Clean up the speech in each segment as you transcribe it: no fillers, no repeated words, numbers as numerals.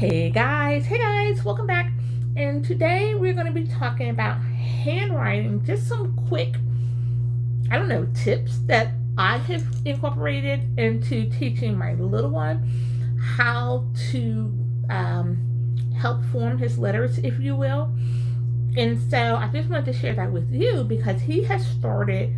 Hey guys, welcome back. And today we're going to be talking about handwriting, just some quick, tips that I have incorporated into teaching my little one how to help form his letters, if you will. And so I just wanted to share that with you because he has started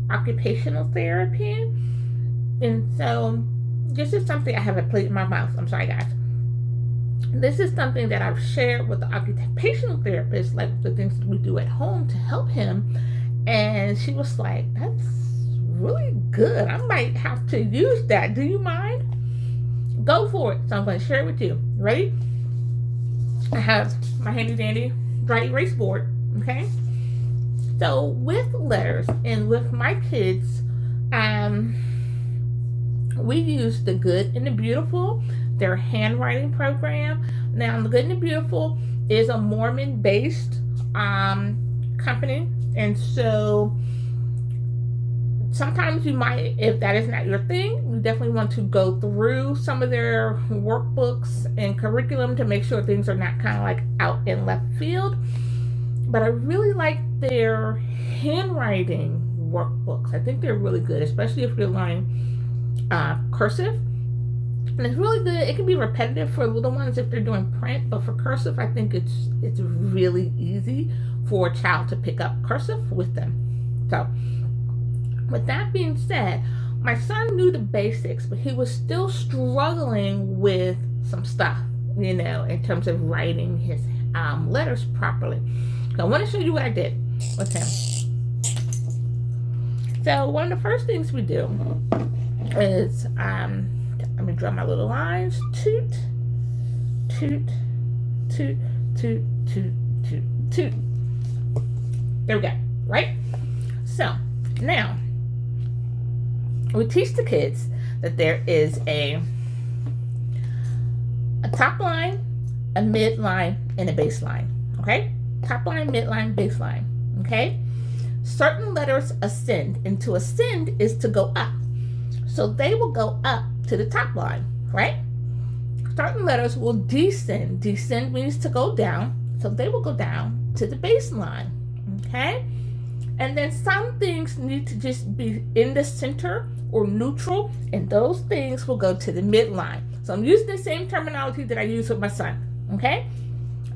occupational therapy. And so this is something I have a plate in my mouth. I'm sorry, guys. This is something that I've shared with the occupational therapist, like the things that we do at home to help him. And she was like, that's really good. I might have to use that. Do you mind? Go for it. So I'm going to share it with you. Ready? I have my handy dandy dry erase board. Okay. So with letters and with my kids, we use the Good and the Beautiful, their handwriting program. Now, the Good and the Beautiful is a Mormon-based company, and so sometimes you might, if that is not your thing, you definitely want to go through some of their workbooks and curriculum to make sure things are not kind of like out in left field. But I really like their handwriting workbooks. I think they're really good, especially if you're learning cursive. And it's really good. It can be repetitive for little ones if they're doing print, but for cursive, I think it's really easy for a child to pick up cursive with them. So, with that being said, my son knew the basics, but he was still struggling with some stuff, in terms of writing his letters properly. So I want to show you what I did with him. So one of the first things we do is let me draw my little lines. Toot, toot, toot, toot, toot, toot, toot. There we go, right? So now we teach the kids that there is a top line, a midline, and a baseline. Okay? Top line, midline, baseline. Okay? Certain letters ascend, and to ascend is to go up. So they will go up to the top line, right? Certain letters will descend. Descend means to go down. So they will go down to the baseline, okay? And then some things need to just be in the center or neutral, and those things will go to the midline. So I'm using the same terminology that I use with my son, okay?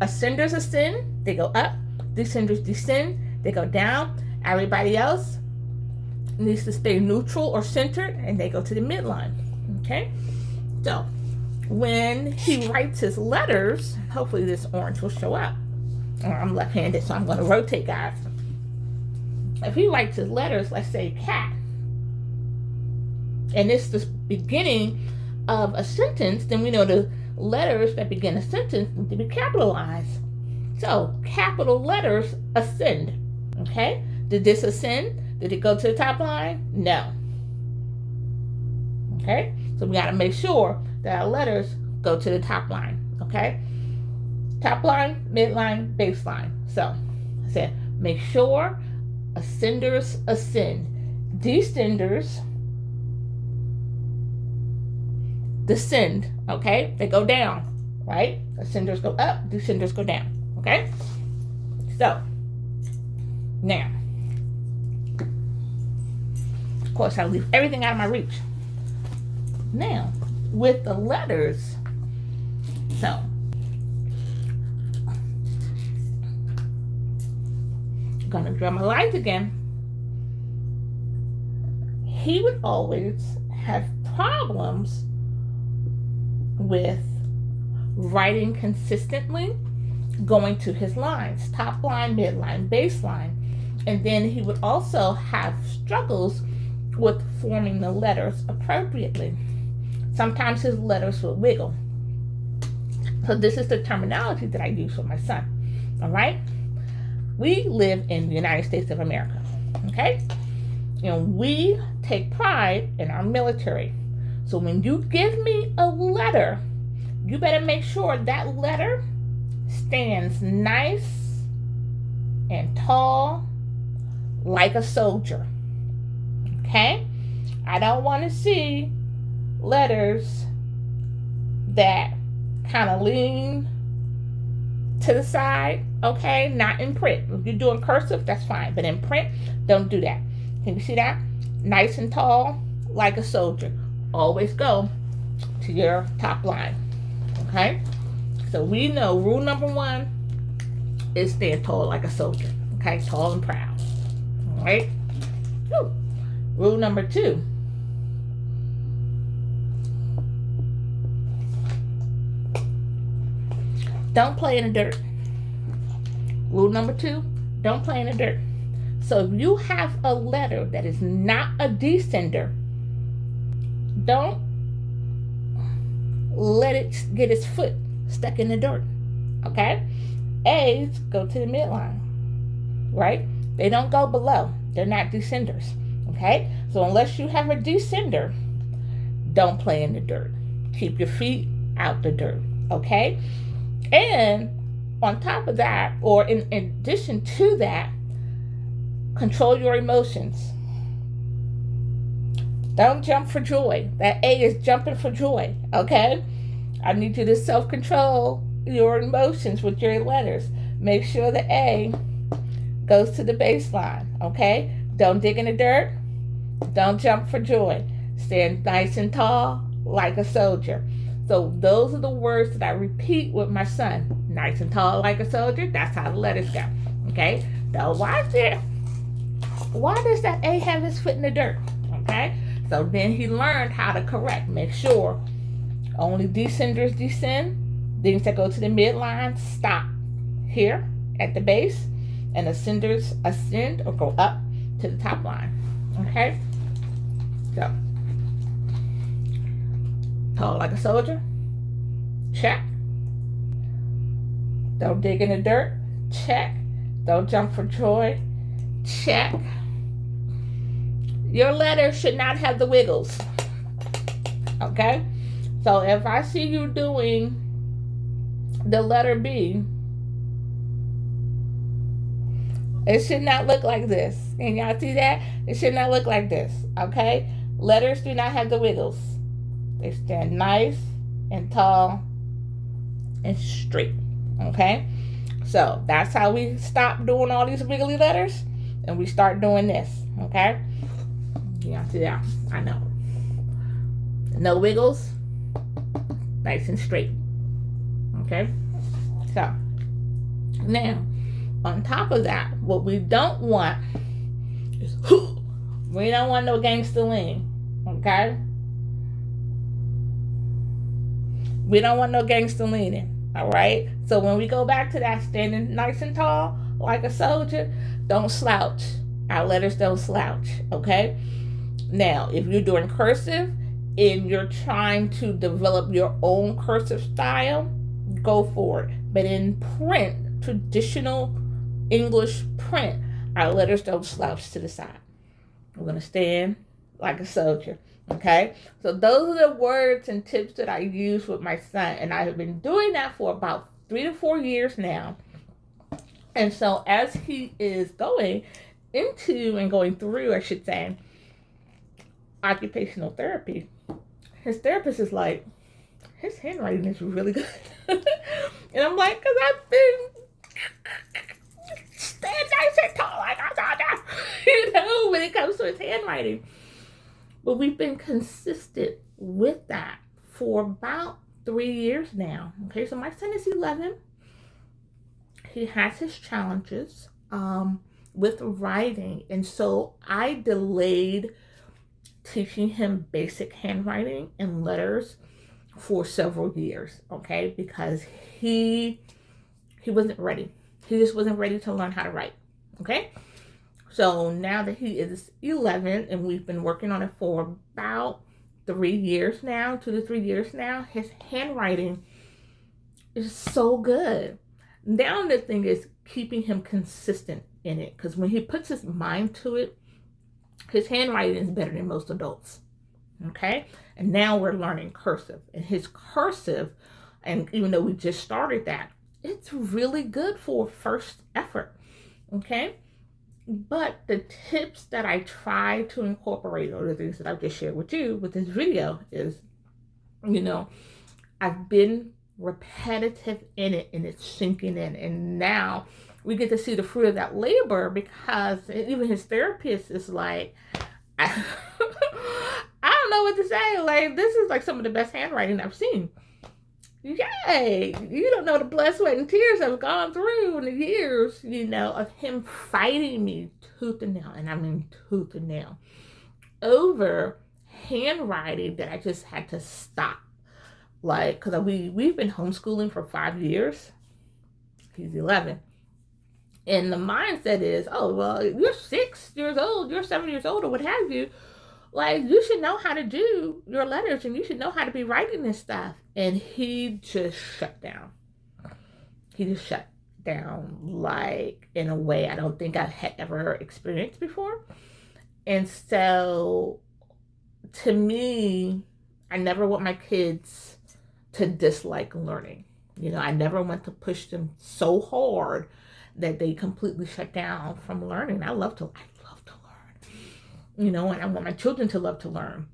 Ascenders ascend, they go up. Descenders descend, they go down. Everybody else needs to stay neutral or centered, and they go to the midline. Okay, so when he writes his letters, hopefully this orange will show up. I'm left-handed, so I'm going to rotate, guys. If he writes his letters, let's say cat, and it's the beginning of a sentence, then we know the letters that begin a sentence need to be capitalized. So capital letters ascend. Okay, did this ascend? Did it go to the top line? No. Okay, so we got to make sure that our letters go to the top line. Okay, top line, midline, baseline. So I said, make sure ascenders ascend, descenders descend. Okay, they go down, right? Ascenders go up, descenders go down. Okay, so now, of course, I leave everything out of my reach. Now, with the letters, so I'm gonna draw my lines again. He would always have problems with writing consistently, going to his lines, top line, midline, baseline. And then he would also have struggles with forming the letters appropriately. Sometimes his letters will wiggle. So this is the terminology that I use for my son. All right? We live in the United States of America. Okay? And we take pride in our military. So when you give me a letter, you better make sure that letter stands nice and tall like a soldier. Okay? I don't want to see letters that kind of lean to the side, okay? Not in print. If you're doing cursive, that's fine. But in print, don't do that. Can you see that? Nice and tall, like a soldier. Always go to your top line, okay? So we know rule number 1 is stand tall like a soldier, okay? Tall and proud, all right? Woo. Rule number 2. Don't play in the dirt. Rule number 2, don't play in the dirt. So if you have a letter that is not a descender, don't let it get its foot stuck in the dirt, okay? A's go to the midline, right? They don't go below. They're not descenders, okay? So unless you have a descender, don't play in the dirt. Keep your feet out the dirt, okay? And on top of that, or in addition to that, control your emotions. Don't jump for joy. That A is jumping for joy, okay? I need you to self-control your emotions with your letters. Make sure the A goes to the baseline, okay? Don't dig in the dirt. Don't jump for joy. Stand nice and tall like a soldier. So those are the words that I repeat with my son. Nice and tall like a soldier. That's how the letters go, okay? Now watch it. Why does that A have his foot in the dirt, okay? So then he learned how to correct. Make sure only descenders descend. Things that go to the midline stop here at the base, and ascenders ascend or go up to the top line, okay? So, tall like a soldier, check. Don't dig in the dirt, check. Don't jump for joy, check. Your letter should not have the wiggles, okay? So if I see you doing the letter B, it should not look like this. Can y'all see that? It should not look like this, okay? Letters do not have the wiggles. They stand nice and tall and straight, okay? So that's how we stop doing all these wiggly letters, and we start doing this, okay? Yeah, see that? I know. No wiggles, nice and straight, okay? So now, on top of that, what we don't want is, we don't want no gangster lean, okay? We don't want no gangster leaning, all right? So when we go back to that standing nice and tall like a soldier, don't slouch. Our letters don't slouch, okay? Now, if you're doing cursive and you're trying to develop your own cursive style, go for it. But in print, traditional English print, our letters don't slouch to the side. We're going to stand like a soldier, okay? So those are the words and tips that I use with my son, and I have been doing that for about 3 to 4 years now. And so as he is going into and going through, I should say, occupational therapy, his therapist is like, his handwriting is really good. And I'm like, because I've been stand nice and tall like I saw that, when it comes to his handwriting. But we've been consistent with that for about 3 years now. Okay, so my son is 11. He has his challenges with writing. And so I delayed teaching him basic handwriting and letters for several years, okay? Because he wasn't ready. He just wasn't ready to learn how to write, okay? So now that he is 11 and we've been working on it for about 3 years now, 2 to 3 years now, his handwriting is so good. Now the thing is keeping him consistent in it, because when he puts his mind to it, his handwriting is better than most adults, okay? And now we're learning cursive. And his cursive, and even though we just started that, it's really good for first effort, okay? But the tips that I try to incorporate, or the things that I've just shared with you with this video, is, I've been repetitive in it, and it's sinking in. And now we get to see the fruit of that labor, because even his therapist is like, I, I don't know what to say. Like, this is like some of the best handwriting I've seen. Yay! You don't know the blood, sweat, and tears I've gone through in the years, of him fighting me tooth and nail, and I mean tooth and nail, over handwriting that I just had to stop. Like, because we've been homeschooling for 5 years. He's 11. And the mindset is, oh, well, you're 6 years old, you're 7 years old, or what have you. Like, you should know how to do your letters, and you should know how to be writing this stuff. And he just shut down. He just shut down, like, in a way I don't think I had ever experienced before. And so, to me, I never want my kids to dislike learning. I never want to push them so hard that they completely shut down from learning. I love to learn. And I want my children to love to learn.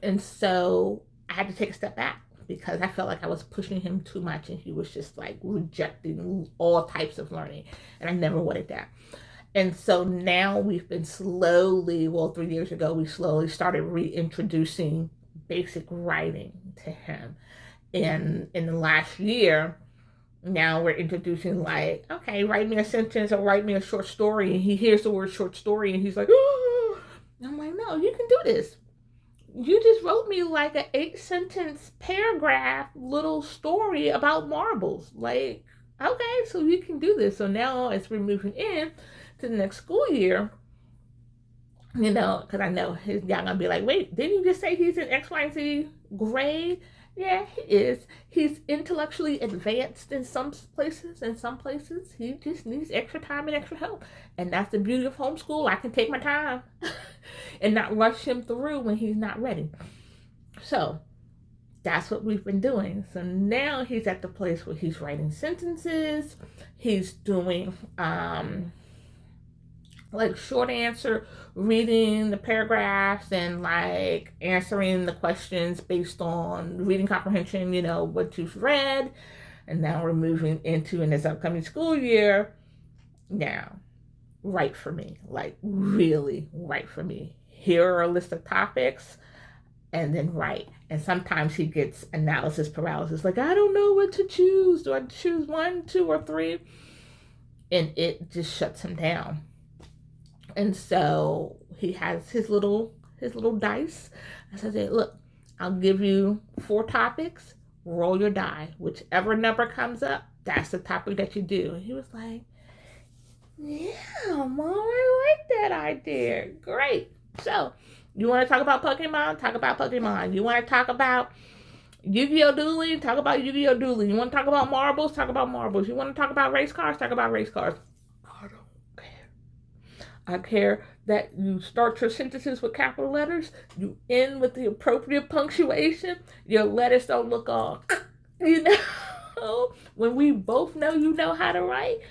And so I had to take a step back, because I felt like I was pushing him too much, and he was just like rejecting all types of learning. And I never wanted that. And so now we've been 3 years ago, we slowly started reintroducing basic writing to him. And in the last year, now we're introducing, like, okay, write me a sentence or write me a short story. And he hears the word short story and he's like, oh. I'm like, no, you can do this. You just wrote me like an 8-sentence paragraph little story about marbles. Like, okay, so you can do this. So now as we're moving in to the next school year, because I know y'all gonna be like, wait, didn't you just say he's in X, Y, and Z grade? Yeah, he is. He's intellectually advanced in some places. In some places, he just needs extra time and extra help. And that's the beauty of homeschool. I can take my time and not rush him through when he's not ready. So that's what we've been doing. So now he's at the place where he's writing sentences. He's doing like short answer, reading the paragraphs and like answering the questions based on reading comprehension, what you've read. And now we're moving into, in this upcoming school year, now write for me, like really write for me. Here are a list of topics, and then write. And sometimes he gets analysis paralysis, like, I don't know what to choose. Do I choose 1, 2, or 3? And it just shuts him down. And so he has his little dice. And so I said, look, I'll give you 4 topics. Roll your die. Whichever number comes up, that's the topic that you do. And he was like, yeah, Mom, I like that idea. Great. So you want to talk about Pokemon? Talk about Pokemon. You want to talk about Yu-Gi-Oh! Dueling? Talk about Yu-Gi-Oh! Dueling. You want to talk about marbles? Talk about marbles. You want to talk about race cars? Talk about race cars. I care that you start your sentences with capital letters, you end with the appropriate punctuation, your letters don't look all, when we both know you know how to write.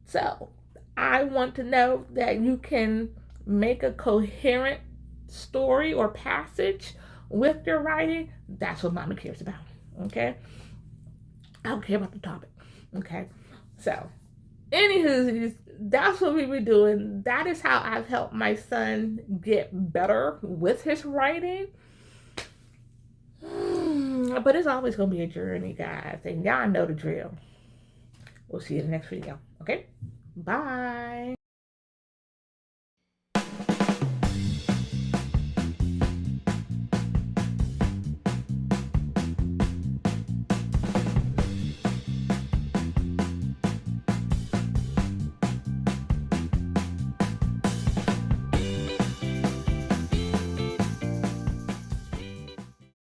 So I want to know that you can make a coherent story or passage with your writing. That's what Mama cares about, okay? I don't care about the topic, okay? So, anywho, that's what we were doing. That is how I've helped my son get better with his writing. But it's always going to be a journey, guys. And y'all know the drill. We'll see you in the next video. Okay? Bye.